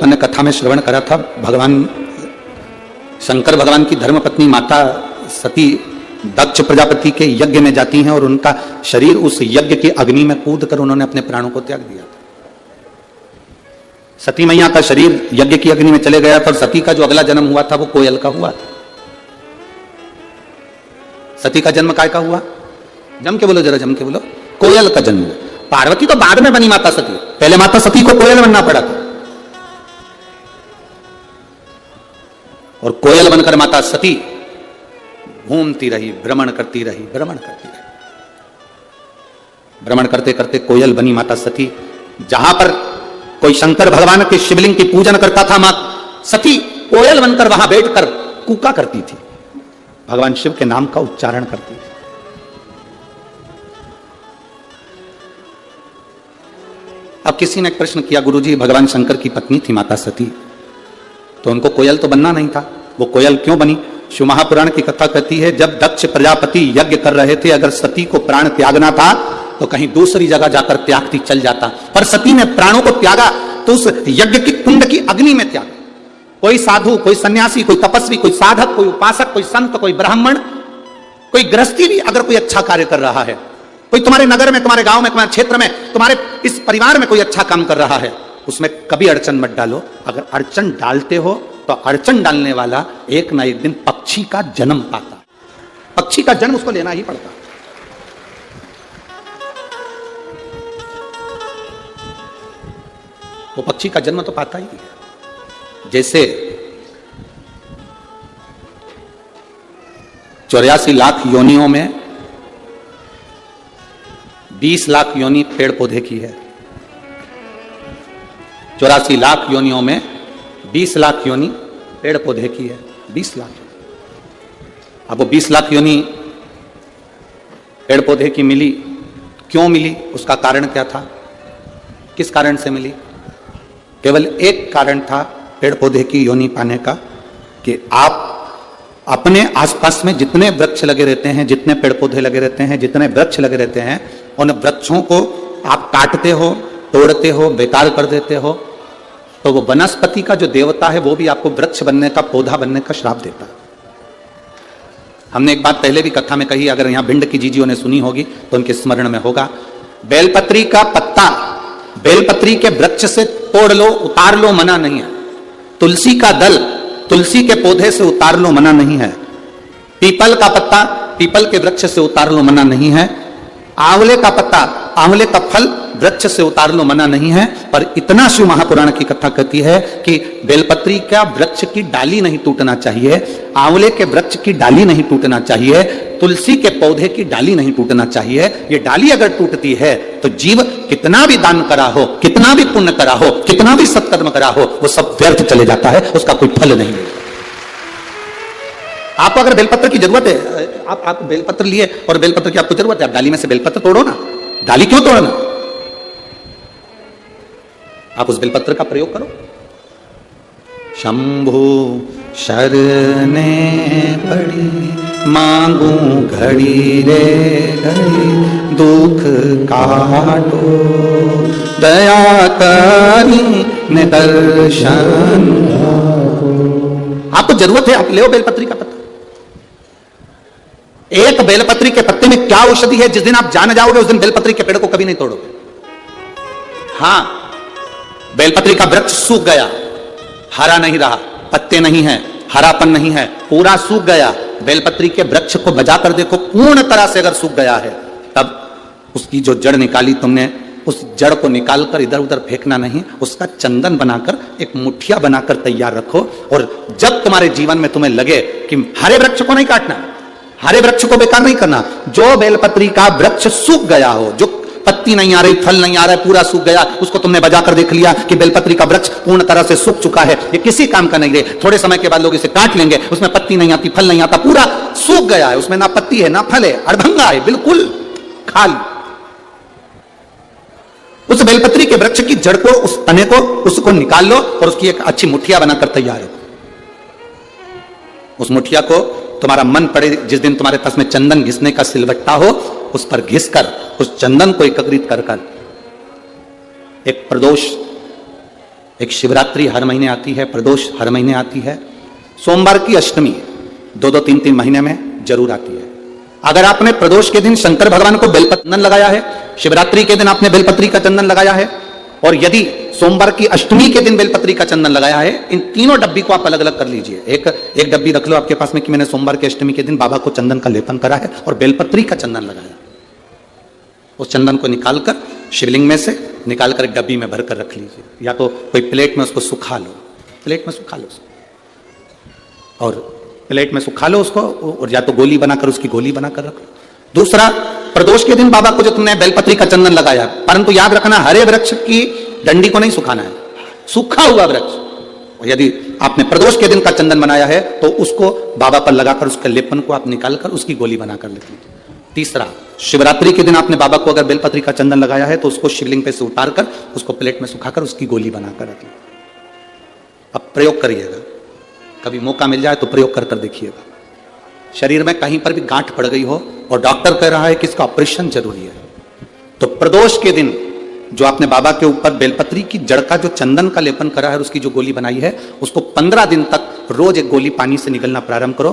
अपन ने कथा में श्रवण करा था, भगवान शंकर भगवान की धर्मपत्नी माता सती दक्ष प्रजापति के यज्ञ में जाती हैं और उनका शरीर उस यज्ञ की अग्नि में कूद कर उन्होंने अपने प्राणों को त्याग दिया था। सती मैया का शरीर यज्ञ की अग्नि में चले गया था और सती का जो अगला जन्म हुआ था वो कोयल का हुआ था। सती का जन्म काय का हुआ? जम के बोलो, जरा जम के बोलो। कोयल का जन्म हुआ। पार्वती तो बाद में बनी माता सती, पहले माता सती को कोयल बनना पड़ा था। और कोयल बनकर माता सती घूमती रही, भ्रमण करती रही, भ्रमण करती रही। भ्रमण करते करते कोयल बनी माता सती। जहां पर कोई शंकर भगवान के शिवलिंग की पूजन करता था, मां सती कोयल बनकर वहां बैठकर कूका करती थी, भगवान शिव के नाम का उच्चारण करती थी। अब किसी ने प्रश्न किया, गुरुजी भगवान शंकर की पत्नी थी माता सती, तो उनको कोयल तो बनना नहीं था, वो कोयल क्यों बनी? शिव महापुराण की कथा कहती है, जब दक्ष प्रजापति यज्ञ कर रहे थे, अगर सती को प्राण त्यागना था तो कहीं दूसरी जगह जाकर त्यागती चल जाता, पर सती ने प्राणों को त्यागा तो उस यज्ञ की कुंड की अग्नि में त्यागा। कोई साधु, कोई सन्यासी, कोई तपस्वी, कोई साधक, कोई उपासक, कोई संत, कोई ब्राह्मण, कोई गृहस्थी भी अगर कोई अच्छा कार्य कर रहा है, कोई तुम्हारे नगर में, तुम्हारे गांव में, तुम्हारे क्षेत्र में, तुम्हारे इस परिवार में कोई अच्छा काम कर रहा है, उसमें कभी अड़चन मत डालो। अगर अड़चन डालते हो तो अड़चन डालने वाला एक ना एक दिन पक्षी का जन्म पाता, पक्षी का जन्म उसको लेना ही पड़ता। वो पक्षी का जन्म तो पाता ही है। जैसे 84 लाख योनियों में 20 लाख योनि पेड़ पौधे की है। 84 लाख योनियों में 20 लाख योनि पेड़ पौधे की है। 20 लाख। अब वो 20 लाख योनि पेड़ पौधे की मिली, क्यों मिली? उसका कारण क्या था? किस कारण से मिली? केवल एक कारण था पेड़ पौधे की योनि पाने का, कि आप अपने आसपास में जितने वृक्ष लगे रहते हैं, जितने पेड़ पौधे लगे रहते हैं, जितने वृक्ष लगे रहते हैं, उन वृक्षों को आप काटते हो, तोड़ते हो, बेकार कर देते हो, तो वो वनस्पति का जो देवता है वो भी आपको वृक्ष बनने का, पौधा बनने का श्राप देता है। हमने एक बात पहले भी कथा में कही, अगर यहां भिंड की जीजियों ने सुनी होगी तो उनके स्मरण में होगा। बेलपत्री का पत्ता बेलपत्री के वृक्ष से तोड़ लो, उतार लो, मना नहीं है। तुलसी का दल तुलसी के पौधे से उतार लो, मना नहीं है। पीपल का पत्ता पीपल के वृक्ष से उतार लो, मना नहीं है। आंवले का पत्ता आंवले का फल वृक्ष से उतार लो, मना नहीं है। पर इतना शिव महापुराण की कथा कहती है कि बेलपत्री का वृक्ष की डाली नहीं टूटना चाहिए, आंवले के वृक्ष की डाली नहीं टूटना चाहिए, तुलसी के पौधे की डाली नहीं टूटना चाहिए। ये डाली अगर टूटती है तो जीव कितना भी दान करा हो, कितना भी पुण्य करा हो, कितना भी सत्कर्म करा हो, वो सब व्यर्थ चले जाता है, उसका कोई फल नहीं मिलता। आपको अगर बेलपत्र की जरूरत है, आप बेलपत्र लिए और बेलपत्र की आपको जरूरत है, आप डाली में से बेलपत्र तोड़ो ना। डाली क्यों तोड़ना? आप उस बेलपत्र का प्रयोग करो। शंभु शरणे पड़ी मांगू घड़ी रे घड़ी, दुख काटो दया करी निदर्शन। आपको जरूरत है, आप ले बेलपत्री का पत्ता। एक बेलपत्री के पत्ते में क्या औषधि है, जिस दिन आप जान जाओगे उस दिन बेलपत्री के पेड़ को कभी नहीं तोड़ोगे। हां, बेलपत्री का वृक्ष सूख गया, हरा नहीं रहा, पत्ते नहीं है, हरापन नहीं है, पूरा सूख गया। बेलपत्री के वृक्ष को बजाकर देखो, पूर्ण तरह से अगर सूख गया है, तब उसकी जो जड़ निकाली तुमने, उस जड़ को निकालकर इधर उधर फेंकना नहीं, उसका चंदन बनाकर एक मुठिया बनाकर तैयार रखो। और जब तुम्हारे जीवन में तुम्हें लगे कि हरे वृक्ष को नहीं काटना, हरे वृक्ष को बेकार नहीं करना, जो बेलपत्री का वृक्ष सूख गया हो, जो पत्ती नहीं आ रही, फल नहीं आ रहा है, पूरा सूख गया, उसको तुमने बजाकर देख लिया कि बेलपत्री का वृक्ष पूर्ण तरह से सूख चुका है, ये किसी काम का नहीं रहे, थोड़े समय के बाद लोग इसे काट लेंगे, उसमें पत्ती नहीं आती, फल नहीं आता, पूरा सूख गया है, उसमें ना पत्ती है ना फल है, अड़भंगा है, बिल्कुल खाली। उस बेलपत्री के वृक्ष की जड़ को, उस तने को, उसको निकाल लो और उसकी एक अच्छी मुठिया बनाकर तैयार रखो। उस मुठिया को तुम्हारा मन पड़े, जिस दिन तुम्हारे पास में चंदन घिसने का सिलवट्टा हो, उस पर घिसकर उस चंदन को एकत्रित कर एक प्रदोष एक शिवरात्रि हर महीने आती है, प्रदोष हर महीने आती है, सोमवार की अष्टमी 2-2, 3-3 महीने में जरूर आती है। अगर आपने प्रदोष के दिन शंकर भगवान को बेलपत्र चंदन लगाया है, शिवरात्रि के दिन आपने बेलपत्री का चंदन लगाया है, और यदि सोमवार की अष्टमी के दिन बेलपत्री का चंदन लगाया है, इन तीनों डब्बी को आप अलग अलग कर लीजिए। एक डब्बी रख लो आपके पास में कि मैंने सोमवार की अष्टमी के दिन बाबा को चंदन का लेपन करा है और बेलपत्री का चंदन लगाया। उस चंदन को निकालकर शिवलिंग में से निकालकर एक डब्बी में भरकर रख लीजिए, या तो कोई प्लेट में उसको सुखा लो, प्लेट में सुखा लो उसको, और प्लेट में सुखा लो उसको, और या तो गोली बनाकर उसकी गोली बनाकर रख लो। दूसरा, प्रदोष के दिन बाबा को जो तुमने बेलपत्री का चंदन लगाया, परंतु याद रखना हरे वृक्ष की डंडी को नहीं सुखाना है, सूखा हुआ वृक्ष। और यदि आपने प्रदोष के दिन का चंदन बनाया है तो उसको बाबा पर लगाकर उसके लेपन को आप निकालकर उसकी गोली बनाकर रख लीजिए। तीसरा, शिवरात्रि के दिन आपने बाबा को अगर बेलपत्री का चंदन लगाया है तो उसको शिवलिंग पे से उतारकर उसको प्लेट में सुखाकर उसकी गोली बनाकर रख लीजिए। अब प्रयोग करिएगा, कभी मौका मिल जाए तो प्रयोग कर देखिएगा। शरीर में कहीं पर भी गांठ पड़ गई हो और डॉक्टर कह रहा है कि इसका ऑपरेशन जरूरी है, तो प्रदोष के दिन जो आपने बाबा के ऊपर बेलपत्री की जड़ का जो चंदन का लेपन करा है, उसकी जो गोली बनाई है, उसको 15 दिन तक रोज एक गोली पानी से निकलना प्रारंभ करो।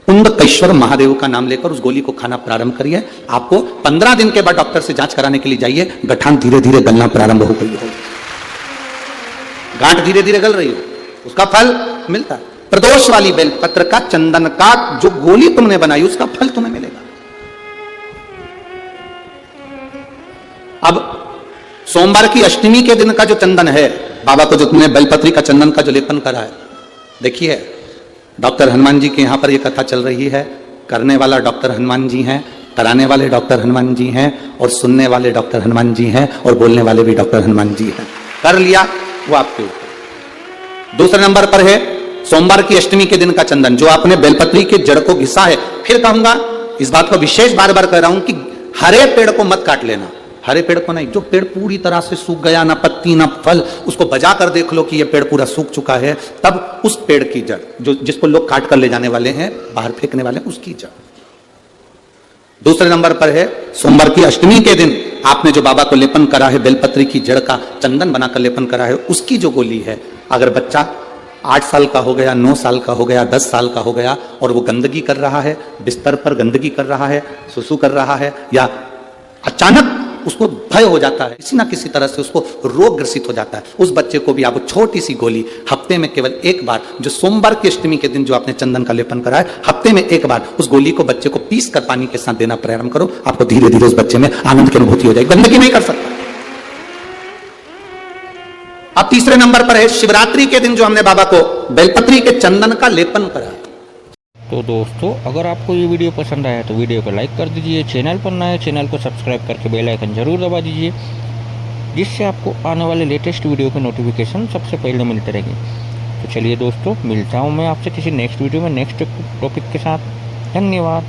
कुंडकेश्वर महादेव का नाम लेकर उस गोली को खाना प्रारंभ करिए। आपको 15 दिन के बाद डॉक्टर से जांच कराने के लिए जाइए, गठान धीरे धीरे गलना प्रारंभ हो गई हो, गांठ धीरे धीरे गल रही हो, उसका फल मिलता है। प्रदोष वाली बेलपत्र का चंदन का जो गोली तुमने बनाई उसका फल तुम्हें मिलेगा। अब सोमवार की अष्टमी के दिन का जो चंदन है, बाबा को जो तुमने बेलपत्री का चंदन का जो लेपन करा है, देखिए डॉक्टर हनुमान जी के यहां पर यह कथा चल रही है। करने वाला डॉक्टर हनुमान जी हैं, कराने वाले डॉक्टर हनुमान जी हैं, और सुनने वाले डॉक्टर हनुमान जी हैं, और बोलने वाले भी डॉक्टर हनुमान जी हैं। कर लिया वो आपके ऊपर। दूसरे नंबर पर है सोमवार की अष्टमी के दिन का चंदन, जो आपने बेलपत्री के जड़ को घिसा है। फिर कहूंगा, इस बात को विशेष बार बार कह रहा हूं कि हरे पेड़ को मत काट लेना, हरे पेड़ को नहीं। जो पेड़ पूरी तरह से सूख गया, ना पत्ती ना फल, उसको बजा कर देख लो कि यह पेड़ पूरा सूख चुका है, तब उस पेड़ की जड़, जो जिसको लोग काट कर ले जाने वाले हैं, बाहर फेंकने वाले हैं, उसकी जड़। दूसरे नंबर पर है सोमवार की अष्टमी के दिन आपने जो बाबा को लेपन करा है, बेलपत्री की जड़ का चंदन बनाकर लेपन करा है, उसकी जो गोली है। अगर बच्चा 8 साल का हो गया, 9 साल का हो गया, 10 साल का हो गया, और वो गंदगी कर रहा है, बिस्तर पर गंदगी कर रहा है, सुसु कर रहा है, या अचानक उसको भय हो जाता है, किसी ना किसी तरह से उसको रोग ग्रसित हो जाता है, उस बच्चे को भी आप छोटी सी गोली हफ्ते में केवल एक बार, जो सोमवार की अष्टमी के दिन जो आपने चंदन का लेपन करा है, हफ्ते में एक बार उस गोली को बच्चे को पीस कर पानी के साथ देना प्रारंभ करो। आपको धीरे धीरे उस बच्चे में आनंद की अनुभूति हो जाएगी, गंदगी नहीं कर सकता। अब तीसरे नंबर पर है शिवरात्रि के दिन जो हमने बाबा को बेलपत्री के चंदन का लेपन करा। तो दोस्तों, अगर आपको ये वीडियो पसंद आया तो वीडियो को लाइक कर दीजिए, चैनल पर नए चैनल को सब्सक्राइब करके बेल आइकन जरूर दबा दीजिए, जिससे आपको आने वाले लेटेस्ट वीडियो के नोटिफिकेशन सबसे पहले मिलते रहेंगे। तो चलिए दोस्तों, मिलता हूँ मैं आपसे किसी नेक्स्ट वीडियो में नेक्स्ट टॉपिक के साथ। धन्यवाद।